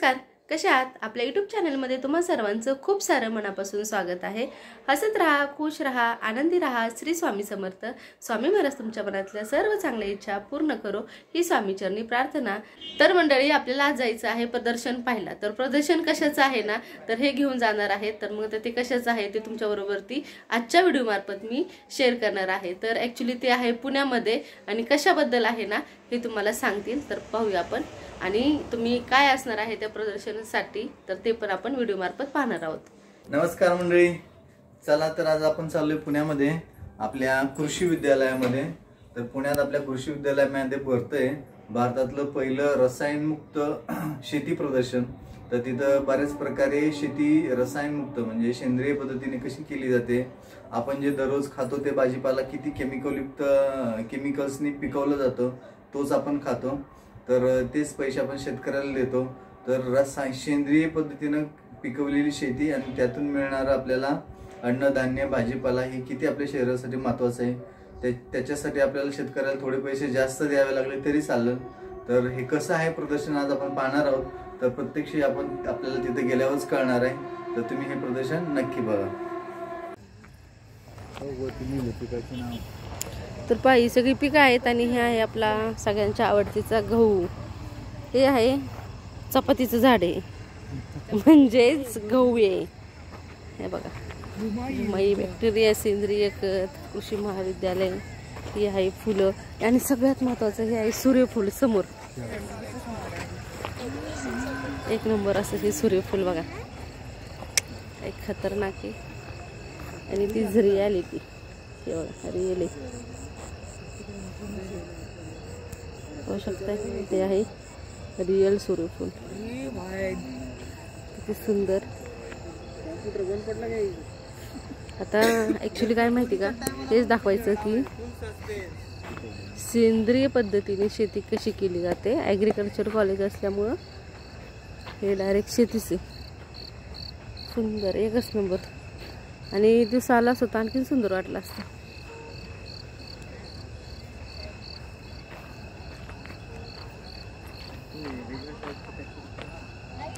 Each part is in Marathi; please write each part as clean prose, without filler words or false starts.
नमस्कार, कशा आहात? आपल्या YouTube चॅनलमध्ये तुम्हा सर्वांचं खूप सारं मनापासून स्वागत आहे। हसत राहा, खुश राहा, आनंदी राहा। श्री स्वामी समर्थ। स्वामी महाराज तुमच्या मनातल्या सर्व चांगल्या इच्छा पूर्ण करो ही स्वामीचरणी प्रार्थना। तर मंडळी, आपल्याला आज जायचं आहे प्रदर्शन पाहायला। तर प्रदर्शन कशाचं आहे ना, तर हे घेऊन जाणार आहे। तर मग ते कशाचं आहे ते तुमच्याबरोबरती आजच्या व्हिडिओ मार्फत मी शेअर करणार आहे। तर ॲक्च्युअली ते आहे पुण्यामध्ये आणि कशाबद्दल आहे ना हे तुम्हाला सांगतील। तर पाहूया आपण, आणि तुम्ही काय असणार आहे त्या प्रदर्शनासाठी तर ते पण आपण व्हिडिओ मार्फत पाहणार आहोत। नमस्कार मंडळी, चला तर आज आपण चाललोय पुण्यामध्ये आपल्या कृषी विद्यालयामध्ये। तर पुण्यात आपल्या कृषी विद्यालयामध्ये भरतंय भारतातलं पहिलं रसायनमुक्त शेती प्रदर्शन। तर तिथं बऱ्याच प्रकारे शेती रसायनमुक्त म्हणजे सेंद्रिय पद्धतीने कशी केली जाते, आपण जे दररोज खातो ते भाजीपाला किती केमिकल्सनी पिकवलं जातं तोच आपण खातो, तर तेच पैसे आपण शेतकऱ्याला देतो। तर सेंद्रिय पद्धतीने पिकवलेली शेती आणि त्यातून मिळणारं आपल्याला अन्नधान्य भाजीपाला हे किती आपल्या शरीरासाठी महत्त्वाचं आहे, त्याच्यासाठी आपल्याला शेतकऱ्याला थोडे पैसे जास्त द्यावे लागले तरी चालेल। तर हे कसं आहे प्रदर्शन आज आपण पाहणार आहोत। तर प्रत्यक्ष आपल्याला तिथे गेल्यावरच कळणार आहे। तर तुम्ही हे प्रदर्शन नक्की बघा। तर पहा, ही सगळी पिकं आहेत आणि हे आहे आपला सगळ्यांच्या आवडतीचा गहू। हे आहे चपातीचं झाड आहे म्हणजेच गहू आहे। हे बघा, मई बॅक्टेरिया सेंद्रिय खत कृषी महाविद्यालय। ही आहे फुलं आणि सगळ्यात महत्त्वाचं हे आहे सूर्यफूल समोर। एक नंबर असं हे सूर्यफूल बघा, एक खतरनाक आहे आणि ती झरी आली ती हे बघा रिअली पाहू शकता। ते आहे रिअल सूर्यफूल, किती सुंदर। आता ॲक्च्युली काय माहिती का, हेच दाखवायचं की सेंद्रिय पद्धतीने शेती कशी केली जाते। ॲग्रिकल्चर कॉलेज असल्यामुळं हे डायरेक्ट शेतीच आहे। सुंदर, एकच नंबर। आणि दिवसाला सुद्धा आणखीन सुंदर वाटलं असतं।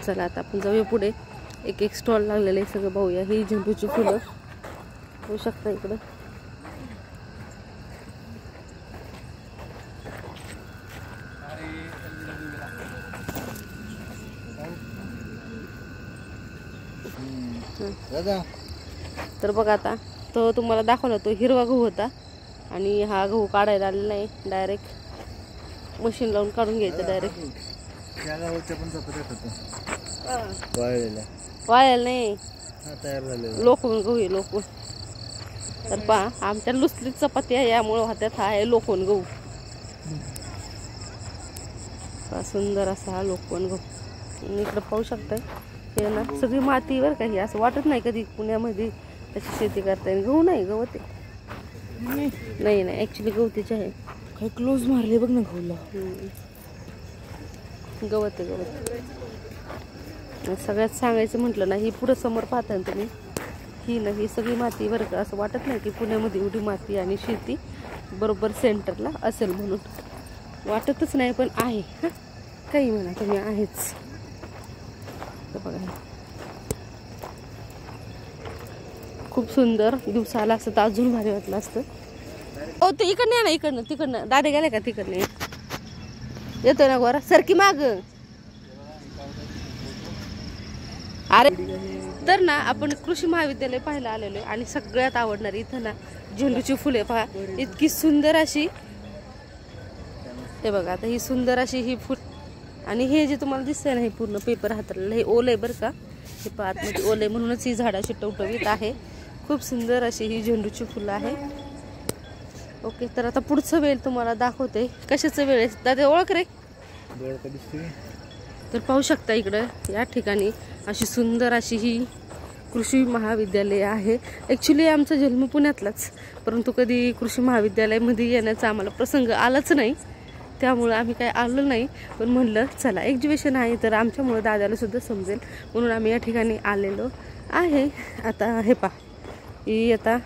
चला आता आपण जाऊया पुढे, एक एक स्टॉल लागलेले सगळं पाहूया। ही झेंडूची फुलं होऊ शकता इकडं। तर बघा, आता तो तुम्हाला दाखवला तो हिरवा गहू होता आणि हा गहू काढायला आलेला नाही, डायरेक्ट मशीन लावून काढून घ्यायचं डायरेक्ट। वाळलेला नाही, लोकवून गहू आहे, लोकवून। तर पहा, आमच्या लुसलीत चपाती आहे यामुळे हातात हा आहे लोकवून गहू। सुंदर असा हा लोकवून गहू। इकडं पाहू शकताय हे ना सगळी माती वर काही असं वाटत नाही कधी पुण्यामध्ये अशी शेती करता येईल। गहू नाही, गवत आहे। नाही नाही ॲक्च्युली गवतीचे आहे, काही क्लोज मारले बघ ना गहूला। गवत आहे, गवत। सगळ्यात सांगायचं म्हटलं ना, ही पुढं समोर पाहता ना तुम्ही, ही ना ही सगळी माती बरं का। असं वाटत नाही की पुण्यामध्ये एवढी माती आणि शेती बरोबर सेंटरला असेल म्हणून, वाटतच नाही पण आहे। हां, काही म्हणा तुम्ही, आहेच। तर बघा, खूप सुंदर। दिवसाला असं तर अजून भारी वाटलं असतं। ओ ते इकडनं आहे ना, इकडनं तिकडनं दादे गेले का तिकडनं येतो ना गोरा, सरकी माग। अरे तर ना आपण कृषी महाविद्यालय पाहायला आलेलो आहे आणि सगळ्यात आवडणारी इथं ना झेंडूची फुले पहा, इतकी सुंदर अशी। हे बघा, आता ही सुंदर अशी ही फुल आणि हे जे तुम्हाला दिसतंय ना हे पूर्ण पेपर हाताळलेलं हे ओलं आहे बरं का। हे पाहत म्हणजे ओलं आहे म्हणूनच ही झाडाची टवटवीत आहे। खूप सुंदर अशी ही झेंडूची फुलं आहे। ओके, तर आता पुढचं वेळ तुम्हाला दाखवते कशाचं वेळ आहे दादा, ओळख रे। तर पाहू शकता इकडं या ठिकाणी अशी सुंदर अशी ही कृषी महाविद्यालय आहे। ॲक्च्युली आमचा जन्म पुण्यातलाच, परंतु कधी कृषी महाविद्यालयामध्ये येण्याचा आम्हाला प्रसंग आलाच नाही, त्यामुळं आम्ही काय आलो नाही। पण म्हणलं चला एक्झिबिशन आहे तर आमच्यामुळं दादाला सुद्धा समजेल म्हणून आम्ही या ठिकाणी आलेलो आहे। आता हे पहा,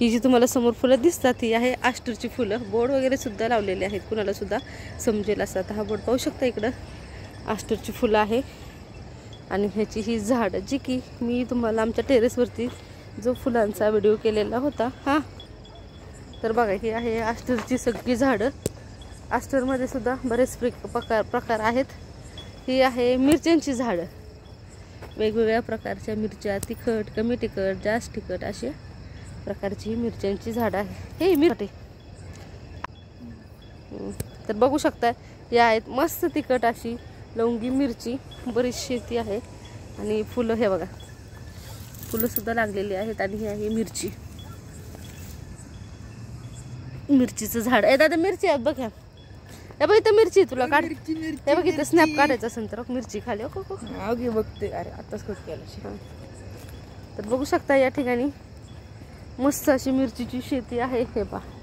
ही जी तुम्हाला समोर फुलं दिसतात ही आहे आष्टरची फुलं। बोर्ड वगैरे सुद्धा लावलेले आहेत, कुणाला सुद्धा समजेल असं। आता हा बोर्ड पाहू शकता इकडं आस्टरची फुलं आहे आणि ह्याची ही झाडं जी की मी तुम्हाला आमच्या टेरेसवरती जो फुलांचा व्हिडिओ केलेला होता हां, तर बघा ही आहे आस्टरची सगळी झाडं. आस्टरमध्ये सुद्धा बरेच प्रकार आहेत. ही आहे मिरच्यांची झाडं, वेगवेगळ्या प्रकारच्या मिरच्या, तिखट, कमी तिखट, जास्त तिखट अशा प्रकारची मिरच्यांची झाडं आहे. हे मिरची तर बघू शकता या आहेत मस्त तिखट अशी लवंगी मिरची, बरीचशी ती आहे. आणि फुलं हे बघा, फुलं सुद्धा लागलेली आहेत. आणि ही आहे मिरची, मिरचीचं झाड आहे. दादा मिरची आहेत बघ, ह्या हे बघ इथं मिरची तुला काढ. हे बघ इथं स्नॅप काढायचं असेल तर मिरची खाली ओके बघते. अरे आताच कट केलं. तर बघू शकता या ठिकाणी मस्त अशी मिरचीची शेती आहे. हे पहा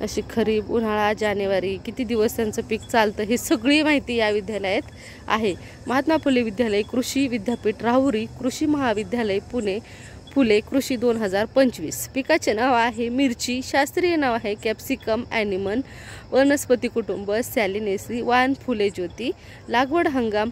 अशी खरीप, उन्हाळा, जानेवारी किती दिवस त्यांचं पीक चालतं हे सगळी माहिती या विद्यालयात आहे. महात्मा फुले विद्यालय, कृषी विद्यापीठ राहुरी, कृषी महाविद्यालय पुणे, फुले कृषी 2025. पिकाचे नाव आहे मिरची, शास्त्रीय नाव आहे कॅप्सिकम ॲनिमन, वनस्पती कुटुंब सॅलिनेसी, वान फुले ज्योती. लागवड हंगाम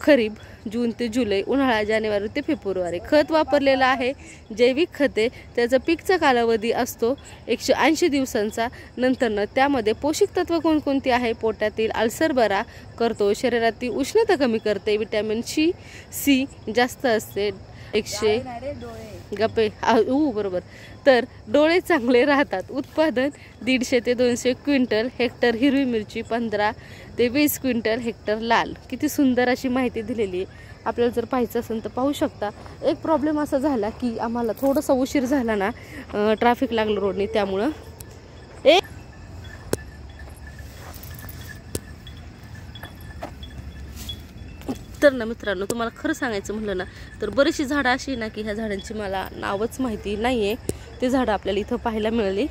खरीप जून ते जुलै, उन्हाळा जानेवारी ते फेब्रुवारी. खत वापरलेलं आहे जैविक खते. त्याचा पीकचा कालावधी असतो 180 दिवसांचा. नंतरनं त्यामध्ये पोषक तत्व कोणकोणती आहे? पोटातील अल्सर बरा करतो, शरीरातील उष्णता कमी करते, विटॅमिन सी जास्त असते, 100 गप्पे बरोबर, तर डोळे चांगले राहतात. उत्पादन 150 ते 200 क्विंटल हेक्टर हिरवी मिरची, 15 ते 20 क्विंटल हेक्टर लाल. किती सुंदर अशी माहिती दिलेली आहे. आपल्याला जर पाहायचं असेल तर पाहू शकता. एक प्रॉब्लेम असा झाला की आम्हाला थोडासा उशीर झाला ना, ट्रॅफिक लागलं रोडने, त्यामुळं तर ना मित्रांनो, तुम्हाला खरं सांगायचं म्हटलं ना तर बरीचशी झाडं अशी ना की ह्या झाडांची मला नावच माहिती नाही आहे. ते झाडं आपल्याला इथं पाहायला मिळाली.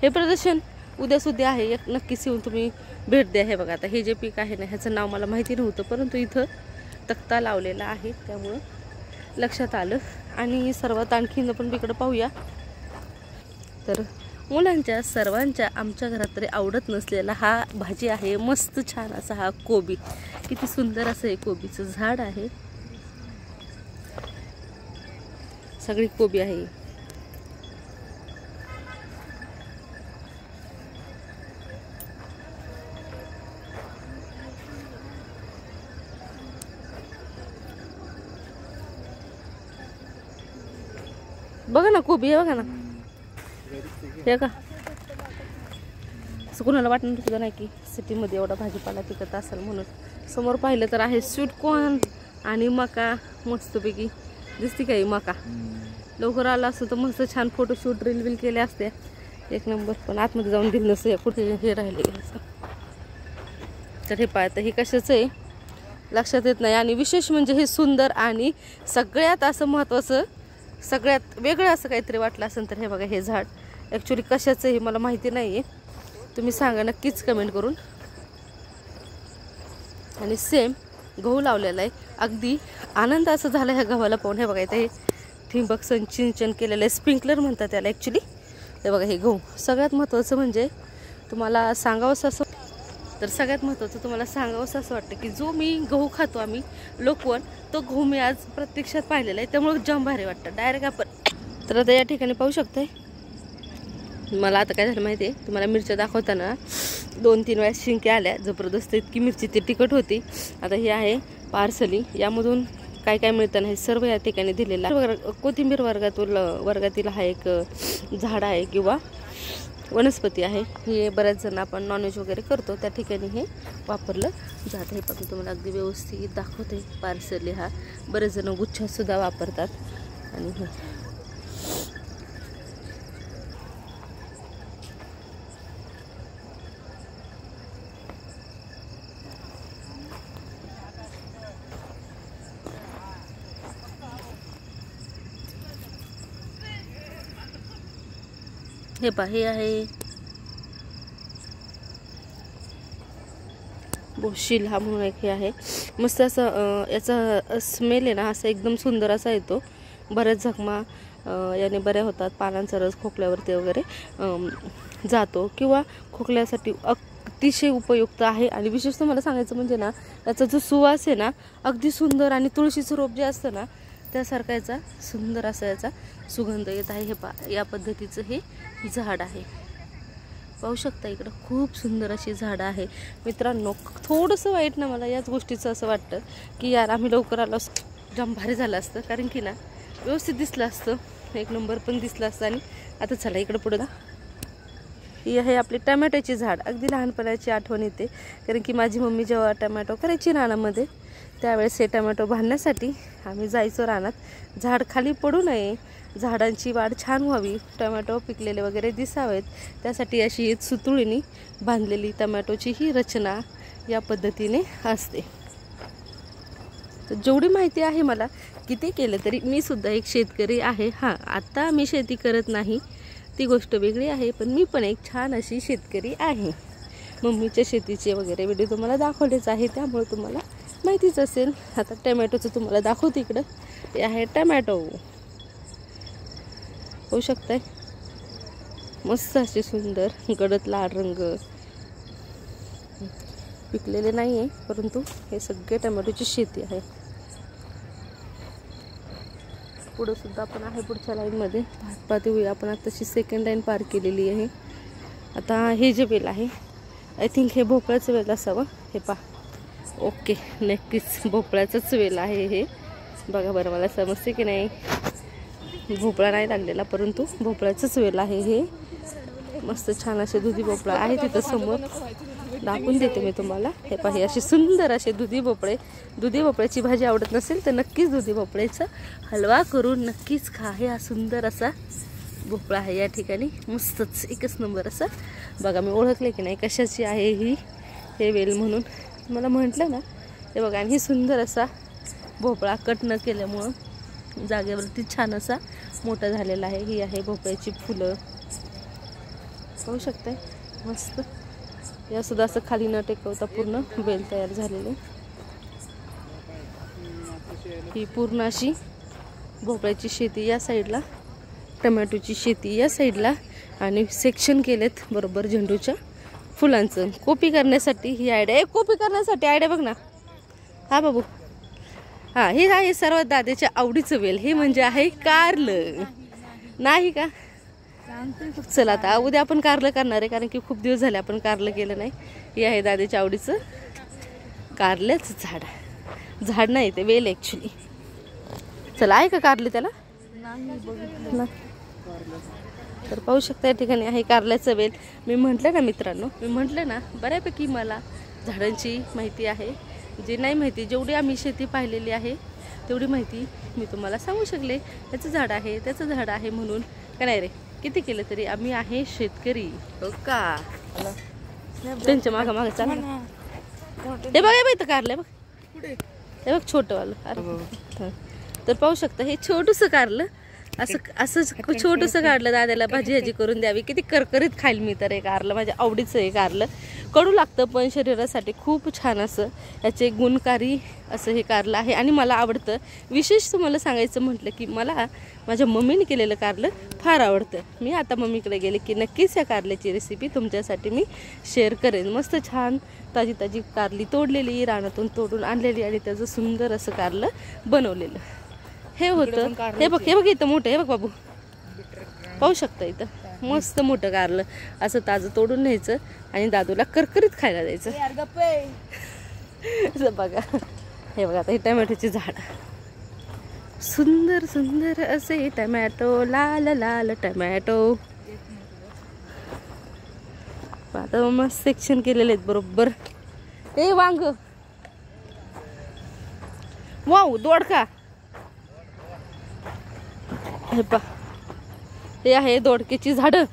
हे प्रदर्शन उद्या आहे, एक नक्कीच येऊन तुम्ही भेट द्या. हे बघा आता हे जे पीक आहे ना ह्याचं नाव मला माहिती नव्हतं, परंतु इथं तक्ता लावलेला आहे त्यामुळं लक्षात आलं. आणि सर्वात आणखीन आपण इकडं पाहूया तर मुलांच्या सर्वांच्या आमच्या घरात तरी आवडत नसलेला हा भाजी आहे. मस्त छान असा हा कोबी, किती सुंदर असं हे कोबीचं झाड आहे. सगळी कोबी आहे. बघा ना कोबी आहे, बघा ना हे का. असं कोणाला वाटणार सुद्धा नाही की सिटीमध्ये एवढा भाजीपाला पिकत असेल म्हणून. समोर पाहिलं तर आहे स्वीट कॉर्न आणि मका, मस्तपैकी दिसते काही मका. लवकर आला असतं तर मस्त छान फोटोशूट रील केले असते एक नंबर. पण आतमध्ये जाऊन दिलं नसतं, कुठे हे राहिले तर हे पाहतं हे कशाचं आहे लक्षात येत नाही. आणि विशेष म्हणजे हे सुंदर आणि सगळ्यात असं महत्त्वाचं, सगळ्यात वेगळं असं काहीतरी वाटलं असेल तर हे बघा, हे झाड ॲक्च्युली कशाचं हे मला माहिती नाही आहे. तुम्ही सांगा नक्कीच कमेंट करून. आणि सेम गहू लावलेला आहे. अगदी आनंद असं झाला ह्या गव्हाला पाहून. हे बघा इथे हे ठिंबक सिंचन केलेलं आहे, स्प्रिंकलर म्हणतात त्याला ॲक्च्युली. हे बघा हे गहू. सगळ्यात महत्त्वाचं म्हणजे तुम्हाला सांगावंसं असं तर सगळ्यात महत्त्वाचं तुम्हाला सांगावंसं असं वाटतं की जो मी गहू खातो आम्ही लोकवन, तो गहू मी आज प्रत्यक्षात पाहिलेला आहे, त्यामुळे जाम भारी वाटतं डायरेक्ट आपण. तर आता या ठिकाणी पाहू शकताय. मला आता काय झालं माहिती आहे, तुम्हाला मिरच्या दाखवताना 2-3 वेळा शिंक्या आल्या जबरदस्त, इतकी मिरची ती तिखट होती. आता ही आहे पार्सली, यामधून काय काय मिळतं हे सर्व या ठिकाणी दिलेलं. कोथिंबीर वर्गातील हा एक झाड आहे किंवा वनस्पती आहे. हे बऱ्याच जण आपण नॉनव्हेज वगैरे करतो त्या ठिकाणी हे वापरलं जातं. हे पण तुम्हाला अगदी व्यवस्थित दाखवते. पार्सली हा बरेच जण गुच्छात सुद्धा वापरतात. आणि हे पहा हे आहे बोशील हा म्हणून एक हे आहे. मस्त असं याचा स्मेल आहे ना असा एकदम सुंदर असा येतो. बऱ्याच जखमा याने बऱ्या होतात. पानांचा रस खोकल्यावरती वगैरे जातो किंवा खोकल्यासाठी अतिशय उपयुक्त आहे. आणि विशेष तुम्हाला सांगायचं म्हणजे ना, याचा जो सुवास आहे ना अगदी सुंदर, आणि तुळशीचं रोप जे असतं ना त्यासारखा याचा सुंदर असा याचा सुगंध येत आहे. हे या पद्धतीचं हे झाड आहे. पाहू शकता इकडं खूप सुंदर अशी झाडं आहे. मित्रांनो, थोडंसं वाईट ना मला याच गोष्टीचं असं वाटतं की यार आम्ही लवकर आलो जाम भारी झालं असतं, कारण की ना व्यवस्थित दिसलं असतं, एक नंबर पण दिसलं असतं. आणि आता चला इकडं पुढं ना, ही आहे आपली टमॅटोची झाड. अगदी लहानपणाची आठवण येते, कारण की माझी मम्मी जेव्हा टमॅटो करायची रानामध्ये त्यावेळेस हे टमॅटो बांधण्यासाठी आम्ही जायचो रानात. झाड खाली पडू नये, झाडांची वाढ छान व्हावी, टमॅटो पिकलेले वगैरे दिसावेत, त्यासाठी अशी सुतुळीने बांधलेली टमॅटोची ही रचना या पद्धतीने असते. तर जेवढी माहिती आहे मला, किती केलं तरी मी सुद्धा एक शेतकरी आहे. हां, आता मी शेती करत नाही ती गोष्ट वेगळी आहे, पण मी पण एक छान अशी शेतकरी आहे. मम्मीच्या शेतीचे वगैरे व्हिडिओ तुम्हाला दाखवलेच आहे, त्यामुळे तुम्हाला माहितीच असेल. आता टमॅटोचं तुम्हाला दाखवते. इकडं हे आहे टमॅटो, होऊ शकताय मस्त असे सुंदर गडद लाल रंग, पिकलेले नाही आहे, परंतु हे सगळे टमॅटोची शेती आहे. पुढं सुद्धा आपण आहे पुढच्या लाईनमध्ये पाहते होईल. आपण आता तशी सेकंड लाईन पार केलेली आहे. आता हे जे वेल आहे, आय थिंक हे भोपळ्याचं वेल असावं. हे पहा, ओके, नक्कीच भोपळ्याचंच वेल आहे हे. बघा बरं, मला समजते की नाही, भोपळा नाही लागलेला, परंतु भोपळ्याचंच वेल आहे हे. मस्त छान असे दुधी भोपळा आहे तिथं समोर, दाखवून देते मी तुम्हाला. हे पाही असे सुंदर असे दुधी भोपळे. दुधी भोपळ्याची भाजी आवडत नसेल तर नक्कीच दुधी भोपळ्याचा हलवा करून नक्कीच खा. हे हा सुंदर असा भोपळा आहे या ठिकाणी, मस्तच एकच नंबर असा. बघा मी ओळखले की नाही कशाची आहे ही, हे वेल म्हणून मला म्हटलं ना. हे बघा, आणि ही सुंदर असा भोपळा कट न केल्यामुळं जागेवरती छान असा मोठा झालेला आहे. ही आहे भोपळ्याची फुलं, पाहू शकताय मस्त. यासुद्धा असं खाली न टेकवता पूर्ण वेल तयार झालेले. ही पूर्ण अशी भोपळ्याची शेती या साईडला, टमॅटोची शेती या साईडला, आणि सेक्शन केलेत बरोबर झेंडूच्या फुलांचं. कॉपी करण्यासाठी ही आयडिया, कॉपी करण्यासाठी आयडिया बघ ना. हा बाबू, हा हे आहे सर्वात दादाच्या आवडीचं वेल. हे म्हणजे आहे कारलं, नाही का? चला आता उद्या आपण कारलं करणार आहे, कारण की खूप दिवस झाले आपण कारलं केलं नाही. हे आहे दादाच्या आवडीचं कारल्याचं झाड. झाड नाही ते वेल ॲक्च्युली. चला, आहे का कारले त्याला? तर पाहू शकता या ठिकाणी आहे कारल्याचं वेल. मी म्हटलं ना मित्रांनो, मी म्हटलं ना बऱ्यापैकी मला झाडांची माहिती आहे. जे नाही माहिती, जेवढी आम्ही शेती पाहिलेली आहे तेवढी माहिती मी तुम्हाला सांगू शकले. याचं झाड आहे, त्याचं झाड आहे म्हणून का नाही रे, किती केलं तरी आम्ही आहे शेतकरी, हो का? त्यांच्या मागं मागं चालू. हे बघ, हे बघ कारलं बघ, हे बघ छोटं वालं. अरे तर पाहू शकता हे छोटूसं कारलं, असं छोटंसं काढलं दादाला भाजी भाजी करून द्यावी. किती करकरीत खाईल मी तर हे कारलं, माझ्या आवडीचं हे कारलं. कडू लागतं पण शरीरासाठी खूप छान असं याचे गुणकारी असं हे कारलं आहे, आणि मला आवडतं. विशेष तुम्हाला सांगायचं म्हटलं की मला माझ्या मम्मीने केलेलं कारलं फार आवडतं. मी आता मम्मीकडे गेले की नक्कीच या कारल्याची रेसिपी तुमच्यासाठी मी शेअर करेन. मस्त छान ताजी ताजी कारली तोडलेली, रानातून तोडून आणलेली, आणि त्याचं सुंदर असं कारलं बनवलेलं हे होतं. हे बघ, हे बघ इथं मोठं, हे बघ बाबू, पाहू शकता इथं मस्त मोठं कारलं असं ताजं तोडून न्यायचं आणि दादूला करकरीत खायला द्यायचं. बघा, हे बघा आता हे टमॅटोचे झाड, सुंदर सुंदर असे टमॅटो, लाल लाल टमॅटो. आता मस्त सेक्शन केलेले आहेत बरोबर. हे वांग, वाव दोडका, हे पा, हे आहे दोडक्याची झाडं.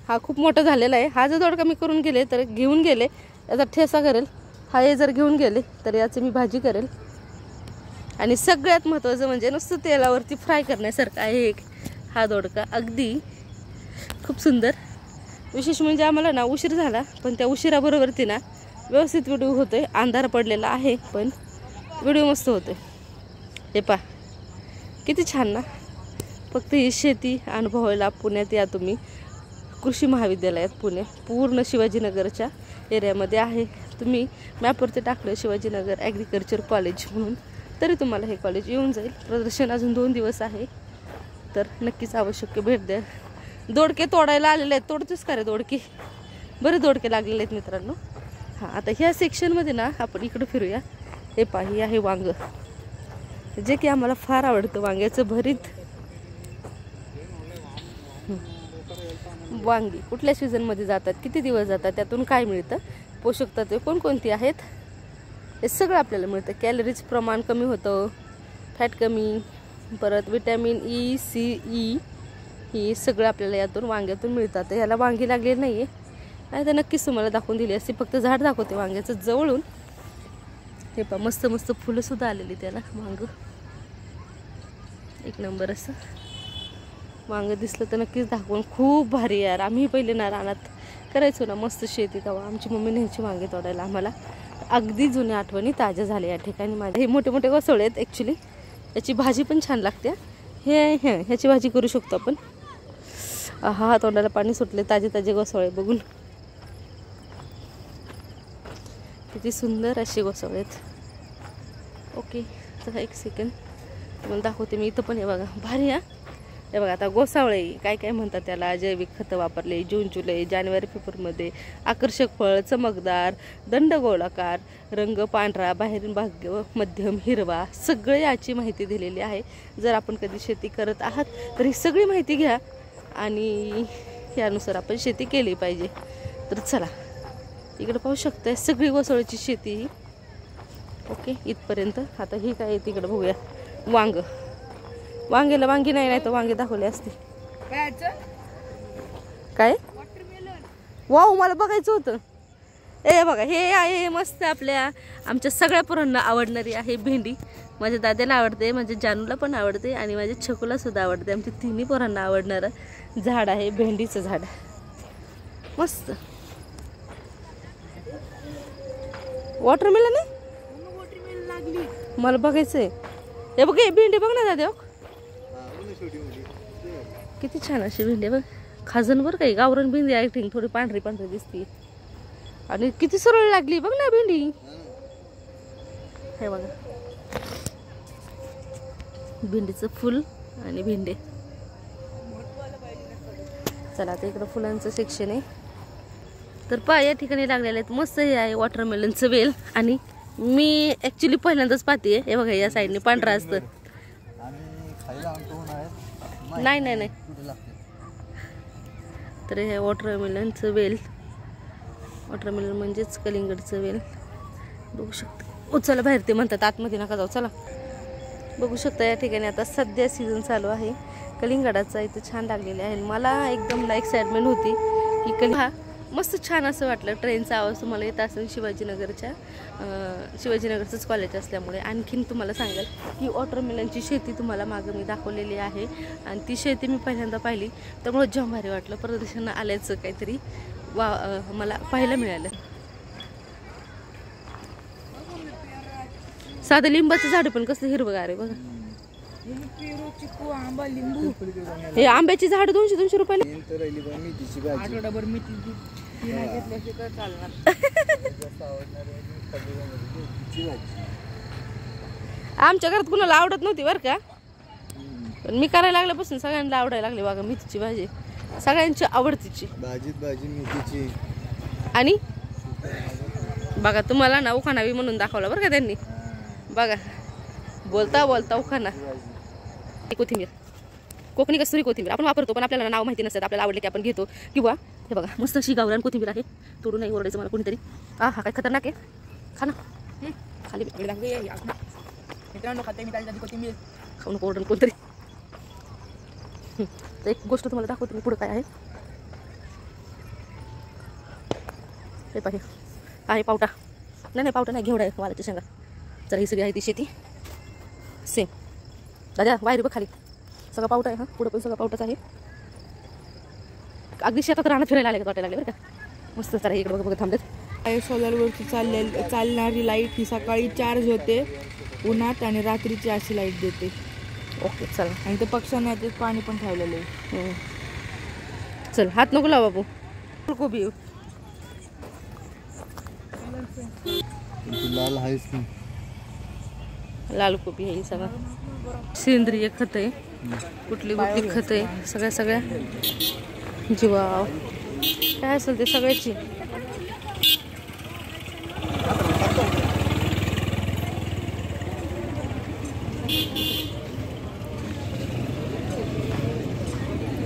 हा खूप मोठा झालेला आहे. हा जर दोडका मी करून गेले तर घेऊन गेले याचा ठेसा करेल. हा हे जर घेऊन गेले तर याची मी भाजी करेल. आणि सगळ्यात महत्त्वाचं म्हणजे नुसतं तेलावरती फ्राय करण्यासारखं आहे एक हा दोडका. अगदी खूप सुंदर. विशेष म्हणजे आम्हाला ना उशीर झाला, पण त्या उशिराबरोबरती ना व्यवस्थित व्हिडिओ होतोय. अंधार पडलेला आहे पण व्हिडिओ मस्त होतोय. हे पा किती छान ना. फक्त ही शेती अनुभवायला पुण्यात या तुम्ही, कृषी महाविद्यालयात पुणे, पूर्ण शिवाजीनगरच्या एरियामध्ये आहे. तुम्ही मॅपवरती टाकलं शिवाजीनगर ॲग्रिकल्चर कॉलेज म्हणून तरी तुम्हाला हे कॉलेज येऊन जाईल. प्रदर्शन अजून 2 दिवस आहे, तर नक्कीच आवश्यक भेट द्या. दोडके तोडायला आलेले आहेत. तोडतेस का रे दोडके? बरे दोडके लागलेले आहेत मित्रांनो. हां, आता ह्या सेक्शनमध्ये ना आपण इकडं फिरूया. हे पाही आहे वांग, जे की आम्हाला फार आवडतं. वांग्याचं भरीत. वांगी कुठल्या सीझनमध्ये जातात, किती दिवस जातात, त्यातून काय मिळतं, पोषक तत्वे कोणकोणती आहेत, हे सगळं आपल्याला मिळतं. कॅलरीज प्रमाण कमी होतं, फॅट कमी, परत विटॅमिन ई, सी, ई, ही सगळं आपल्याला यातून वांग्यातून मिळतात. याला वांगी लागलेली नाही आहे, नाही तर नक्कीच तुम्हाला दाखवून दिली असती. फक्त झाड दाखवते वांग्याचं जवळून. हे पहा मस्त मस्त फुलंसुद्धा आलेली त्याला. वांग एक नंबर असं वांग दिसलं तर नक्कीच दाखवून. खूप भारी यार. आम्ही पहिले ना रानात करायचो ना मस्त शेती, तेव्हा आमची मम्मी न्यायची वांगे तोडायला आम्हाला. अगदी जुन्या आठवणी ताज्या झाल्या या ठिकाणी माझ्या. हे मोठे मोठे घोसळे आहेत ॲक्च्युली. याची भाजी पण छान लागते. ह्याची भाजी करू शकतो आपण. हा तोंडाला पाणी सुटले ताजे ताजे घोसळे बघून. किती सुंदर असे घोसळे आहेत. ओके, तर एक सेकंड तुम्हाला दाखवते मी. इथं पण हे बघा भारी. हे बघा आता गोसावळे काय काय म्हणतात त्याला. जैविक खतं वापरले. जून जुलै जानेवारी फेब्रुवारीमध्ये. आकर्षक फळ, चमकदार, दंडगोलाकार, रंग पांढरा, बाहेरील भाग मध्यम हिरवा, सगळे याची माहिती दिलेली आहे. जर आपण कधी शेती करत आहात तर ही सगळी माहिती घ्या आणि यानुसार आपण शेती केली पाहिजे. तर चला इकडे पाहू शकताय सगळी गोसावळीची शेती ही. ओके, इथपर्यंत. आता ही काय आहे तिकडे बघूया. वांग. वांगेला वांगी नाही तर वांगे दाखवले असते. काय वाव, मला बघायचं होतं. ए बघा, हे आहे मस्त आपल्या आमच्या सगळ्या पोरांना आवडणारी आहे भेंडी. माझ्या दादाला आवडते, माझ्या जानूला पण आवडते आणि माझ्या छकुला सुद्धा आवडते. आमच्या तिन्ही पोरांना आवडणारं झाड आहे भेंडीचं झाड. मस्त. वॉटरमेलन आहे मला बघायचंय. हे बघ, भेंडी बघ ना दादा, किती छान अशी भेंडी बघ. खाजन बरं काही गावरण भेंडी आय थिंक. थोडी पांढरी पांढरी दिसते आणि किती सरळ लागली बघ ना भेंडी. हे बघा भेंडीचं फुल आणि भेंडे. चला आता इकडं फुलांचं सेक्शन आहे. तर पहा या ठिकाणी लागलेले आहेत मस्त. हे आहे वॉटरमेलनचं वेल आणि मी ॲक्च्युली पहिल्यांदाच पाहते. हे बघा या साईडने पांढरा असतं. नाही नाही नाही. तर हे वॉटरमेलनचं वेल. वॉटरमेलन म्हणजेच कलिंगडचं वेल बघू शकता. चला बाहेर ते म्हणतात आतमध्ये नका जाऊ. चला बघू शकता या ठिकाणी आता सध्या सीझन चालू आहे कलिंगडाचा. इथं छान लागलेले आहे. मला एकदम एक्साइटमेंट होती की हा मस्त छान असं वाटलं. ट्रेनचा आवाज तुम्हाला येत असेल शिवाजीनगरचंच कॉलेज असल्यामुळे. आणखीन तुम्हाला सांगेल की वॉटरमेलनची शेती तुम्हाला मागं मी दाखवलेली आहे आणि ती शेती मी पहिल्यांदा पाहिली त्यामुळे जाम भारी वाटलं. प्रदर्शन आल्याचं काहीतरी मला पाहायला मिळालं. साधं लिंबाचं झाड पण कसलं हिरवगार आहे बघा. आंबा, लिंबू. हे आंब्याची झाड 200-200 रुपयाला. आमच्या घरात कुणाला आवडत नव्हती बरं का, पण मी करायला लागल्यापासून सगळ्यांना आवडायला लागली बघा. मेथीची भाजी सगळ्यांची आवडतीची भाजी मेथीची. आणि बघा तुम्हाला ना उखाणावी म्हणून दाखवला बरं का त्यांनी. बघा बोलता बोलता उखाणा. कोथिंबीर, कोकणी कस्तुरी कोथिंबीर आपण वापरतो पण आपल्याला नाव माहिती नसतं. आपल्याला आवडले की आपण घेतो. किंवा हे बघा मस्त अशी गावरान कोथिंबीर आहे. तोडून नाही ओरडायचं मला कोणीतरी. हा काय खतरनाक आहे. खा ना खाली मित्रांनो. खाते मी ताजी कोथिंबीर. खाऊ नको ओरडून कोणतरी. तर एक गोष्ट तुम्हाला दाखवते मी पुढे काय आहे. हे पाहिजे आहे पावटा. नाही पावटा नाही, घेवडा आहे वालाच्या शेंगा. जरा ही सगळी आहे ती शेती सेम. दादा वायर बघ खाली सगळं पावटा आहे. हा पुढं पण सगळं पावटाच आहे. अगदी शेतात राहणं फिरायला आले का वाटायला लागले बरं का. मस्त जरा इकडे बघा थांबलेत. सोलरवरती चालणारी लाईट ही सकाळी चार्ज होते उन्हात आणि रात्रीची अशी लाईट देते. ओके चला. आणि ते पक्ष्यांना ते पाणी पण ठेवलेलं आहे. चल हात नको लावा बाबू. कोबी लाल आहेच ना. लाल कोबी आहे सगळं सेंद्रिय खत आहे. कुठली कुठली खत आहे सगळ्या जीवाव काय असेल ते सगळ्याची.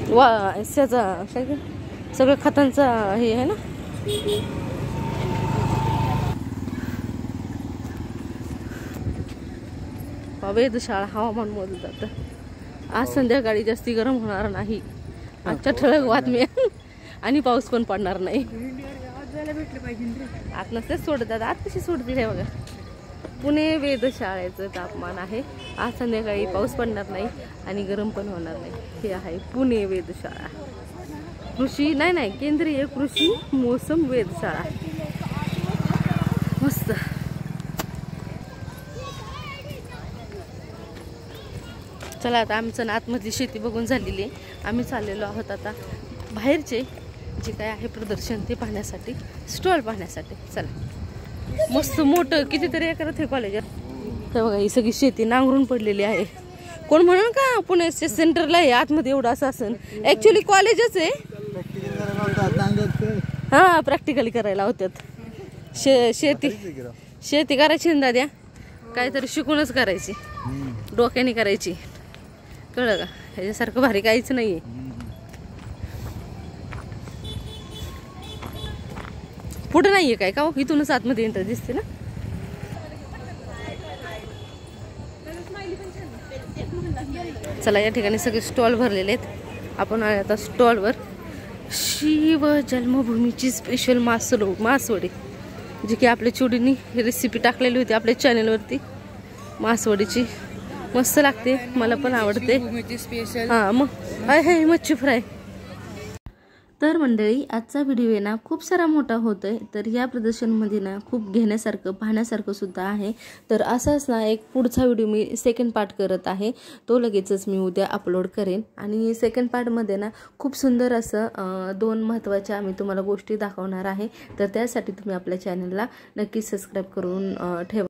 वा याचा सगळं खतांचा हे आहे ना. वेधशाळा हवामान मोजलं जातं. आज संध्याकाळी जास्ती गरम होणार नाही. आजच्या ठळक बातमी आणि पाऊस पण पडणार नाही. आत नसतेच सोडतात, आत कशी सोडतील हे बघा. पुणे वेधशाळेचं तापमान आहे. आज संध्याकाळी पाऊस पडणार नाही आणि गरम पण होणार नाही. हे आहे पुणे वेधशाळा. कृषी नाही केंद्रीय कृषी मोसम वेधशाळा. मस्त. चला आता आमचं आतमधली शेती बघून झालेली आहे. आम्ही चाललेलो आहोत आता बाहेरचे जे काय आहे प्रदर्शन ते पाहण्यासाठी, स्टॉल पाहण्यासाठी. चला. मस्त मोठं कितीतरी एकरात हे कॉलेज आहे. हे बघा ही सगळी शेती नांगरून पडलेली आहे. कोण म्हणून का पुणे सेंटरला आहे आतमध्ये एवढं असं असेल. ऍक्च्युली कॉलेजच आहे. हा प्रॅक्टिकली करायला होत्यात. शेती करायची ना दाद्या, काहीतरी शिकूनच करायची, डोक्याने करायची. कळलं का? ह्याच्यासारखं भारी काहीच नाहीये. पुढे नाहीये काय का? इथूनच आतमध्ये एंट्री दिसते ना. चला या ठिकाणी सगळे स्टॉल भरलेले आहेत. आपण आता स्टॉलवर शिव जन्मभूमीची स्पेशल मासवडी, जी की आपल्या चुडीनी रेसिपी टाकलेली होती आपल्या चॅनलवरती. मासवडीची मस्त लागते, मला पण आवडते. हा मग आहे मच्छी फ्राय. तर मंडळी आजचा व्हिडिओ आहे ना खूप सारा मोठा होतोय. तर या प्रदर्शनमध्ये ना खूप घेण्यासारखं पाहण्यासारखं सुद्धा आहे. तर असाच ना एक पुढचा व्हिडिओ मी सेकंड पार्ट करत आहे. तो लगेचच मी उद्या अपलोड करेन. आणि सेकंड पार्टमध्ये ना खूप सुंदर असं 2 महत्त्वाच्या मी तुम्हाला गोष्टी दाखवणार आहे. तर त्यासाठी तुम्ही आपल्या चॅनलला नक्कीच सबस्क्राईब करून ठेवा.